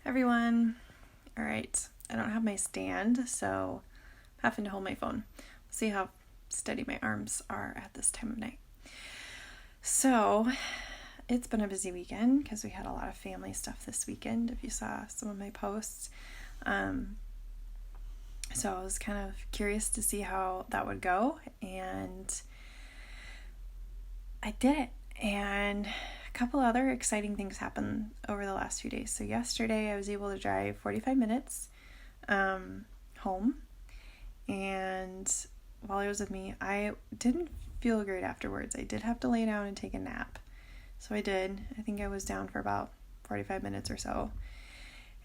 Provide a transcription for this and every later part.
Everyone. All right, I don't have my stand, so I'm having to hold my phone. See how steady my arms are at this time of night. So it's been a busy weekend because we had a lot of family stuff this weekend, if you saw some of my posts. So I was kind of curious to see how that would go, and I did it. And a couple other exciting things happened over the last few days. So yesterday I was able to drive 45 minutes home, and while he was with me, I didn't feel great afterwards. I did have to lay down and take a nap. So I did. I think I was down for about 45 minutes or so.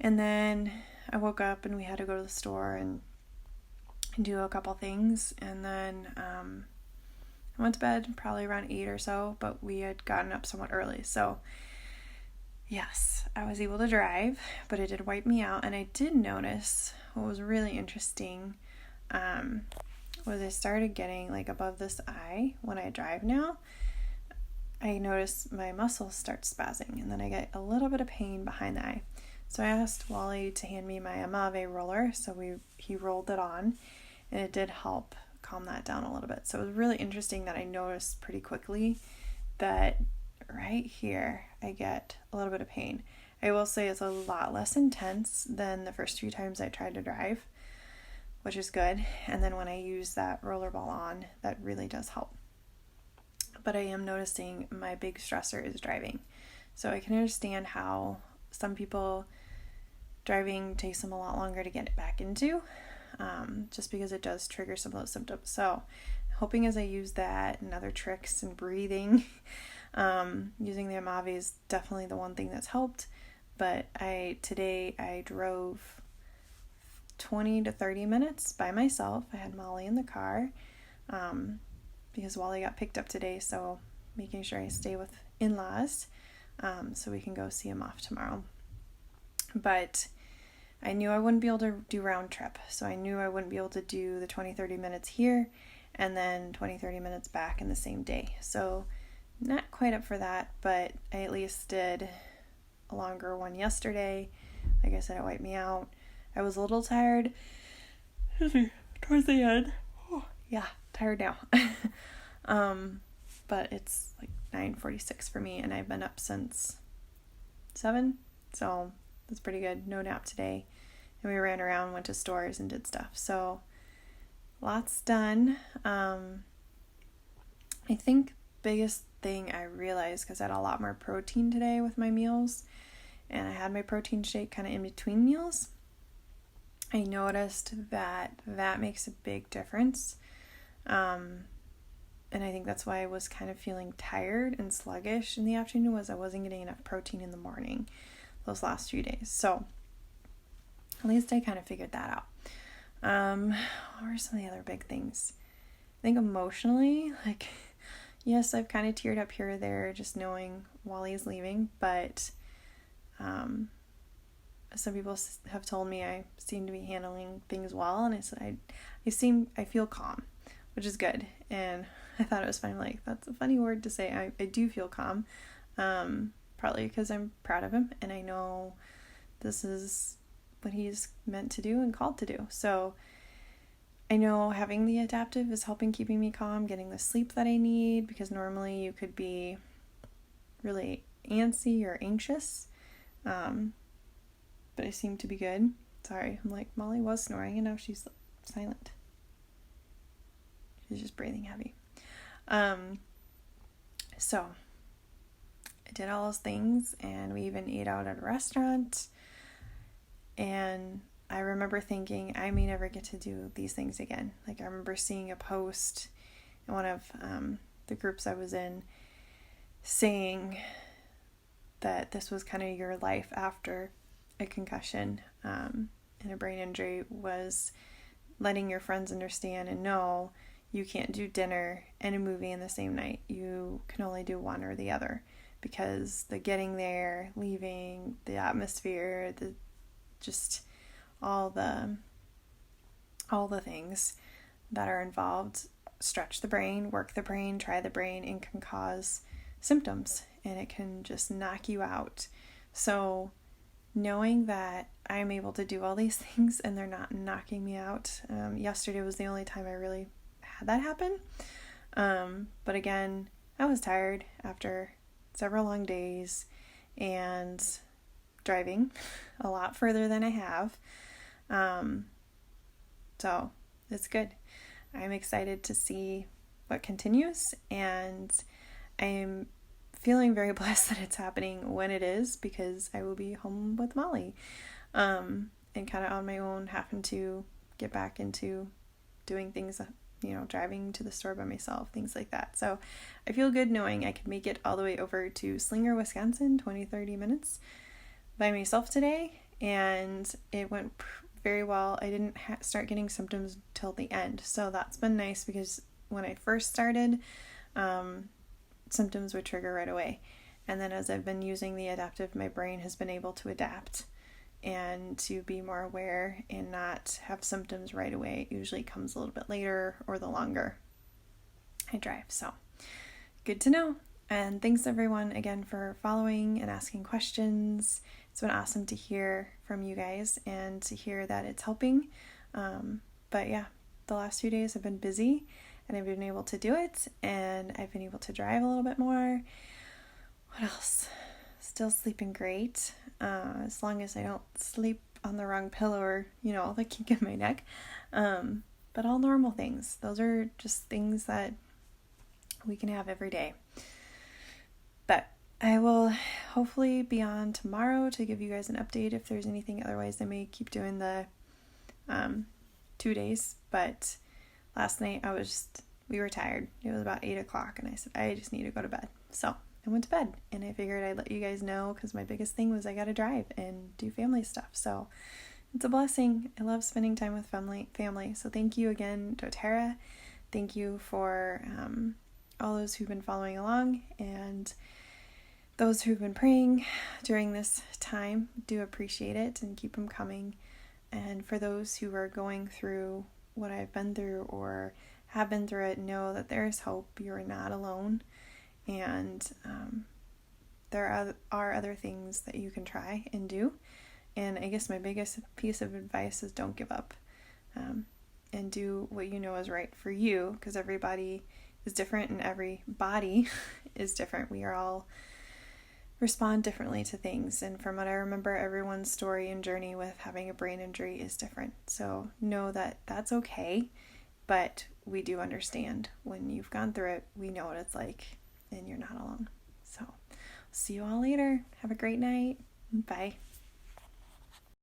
And then I woke up and we had to go to the store and do a couple things. And then I went to bed probably around 8 or so, but we had gotten up somewhat early. So yes, I was able to drive, but it did wipe me out. And I did notice what was really interesting was I started getting like above this eye when I drive now. I notice my muscles start spazzing, and then I get a little bit of pain behind the eye. So I asked Wally to hand me my Adaptiv roller, so he rolled it on, and it did help calm that down a little bit. So it was really interesting that I noticed pretty quickly that right here I get a little bit of pain. I will say it's a lot less intense than the first few times I tried to drive, which is good. And then when I use that rollerball on, that really does help. But I am noticing my big stressor is driving. So I can understand how some people driving takes them a lot longer to get it back into, just because it does trigger some of those symptoms. So hoping as I use that and other tricks and breathing, using the Adaptiv is definitely the one thing that's helped. But today I drove 20 to 30 minutes by myself. I had Molly in the car because Wally got picked up today, so making sure I stay with in-laws so we can go see him off tomorrow. But I knew I wouldn't be able to do round trip, so I knew I wouldn't be able to do the 20-30 minutes here and then 20-30 minutes back in the same day. So not quite up for that, but I at least did a longer one yesterday. Like I said, it wiped me out. I was a little tired towards the end. Oh, yeah, tired now. But it's like 9:46 for me, and I've been up since 7, so that's pretty good. No nap today. And we ran around, went to stores, and did stuff. So lots done. I think biggest thing I realized, because I had a lot more protein today with my meals, and I had my protein shake kind of in between meals, I noticed that makes a big difference. And I think that's why I was kind of feeling tired and sluggish in the afternoon, was I wasn't getting enough protein in the morning those last few days. So at least I kind of figured that out. What were some of the other big things? I think emotionally, like, yes, I've kind of teared up here or there just knowing Wally's leaving, but some people have told me I seem to be handling things well, and I said I feel calm, which is good. And I thought it was funny, like, that's a funny word to say. I do feel calm, partly because I'm proud of him, and I know this is what he's meant to do and called to do. So I know having the Adaptiv is helping keeping me calm, getting the sleep that I need, because normally you could be really antsy or anxious. But I seem to be good. Sorry, I'm like, Molly was snoring and now she's silent. She's just breathing heavy. So I did all those things, and we even ate out at a restaurant. And I remember thinking, I may never get to do these things again. Like, I remember seeing a post in one of the groups I was in saying that this was kind of your life after a concussion and a brain injury, was letting your friends understand and know you can't do dinner and a movie in the same night. You can only do one or the other, because the getting there, leaving, the atmosphere, the just all the things that are involved stretch the brain, work the brain, try the brain, and can cause symptoms, and it can just knock you out. So knowing that I'm able to do all these things and they're not knocking me out. Yesterday was the only time I really had that happen. But again, I was tired after several long days and driving a lot further than I have. So it's good. I'm excited to see what continues, and I'm feeling very blessed that it's happening when it is, because I will be home with Molly, and kind of on my own, having to get back into doing things, driving to the store by myself, things like that. So I feel good knowing I could make it all the way over to Slinger, Wisconsin, 20-30 minutes by myself today, and it went very well. I didn't start getting symptoms till the end, so that's been nice, because when I first started, symptoms would trigger right away, and then as I've been using the Adaptiv, my brain has been able to adapt and to be more aware and not have symptoms right away. It usually comes a little bit later or the longer I drive. So good to know. And thanks everyone again for following and asking questions. It's been awesome to hear from you guys and to hear that it's helping. But yeah, the last few days have been busy and I've been able to do it, and I've been able to drive a little bit more. What else? Still sleeping great, as long as I don't sleep on the wrong pillow or, the kink in my neck. But all normal things. Those are just things that we can have every day. But I will hopefully be on tomorrow to give you guys an update if there's anything. Otherwise, I may keep doing the 2 days. But last night we were tired. It was about 8 o'clock and I said, I just need to go to bed. So I went to bed, and I figured I'd let you guys know, because my biggest thing was I got to drive and do family stuff. So it's a blessing. I love spending time with family. So thank you again, dōTERRA. Thank you for all those who've been following along, and those who've been praying during this time. Do appreciate it, and keep them coming. And for those who are going through what I've been through or have been through it, know that there is hope. You're not alone. And there are other things that you can try and do. And I guess my biggest piece of advice is don't give up, and do what you know is right for you, because everybody is different and every body is different. We are all respond differently to things. And from what I remember, everyone's story and journey with having a brain injury is different. So know that that's okay, but we do understand when you've gone through it. We know what it's like, and you're not alone. So see you all later. Have a great night. Bye.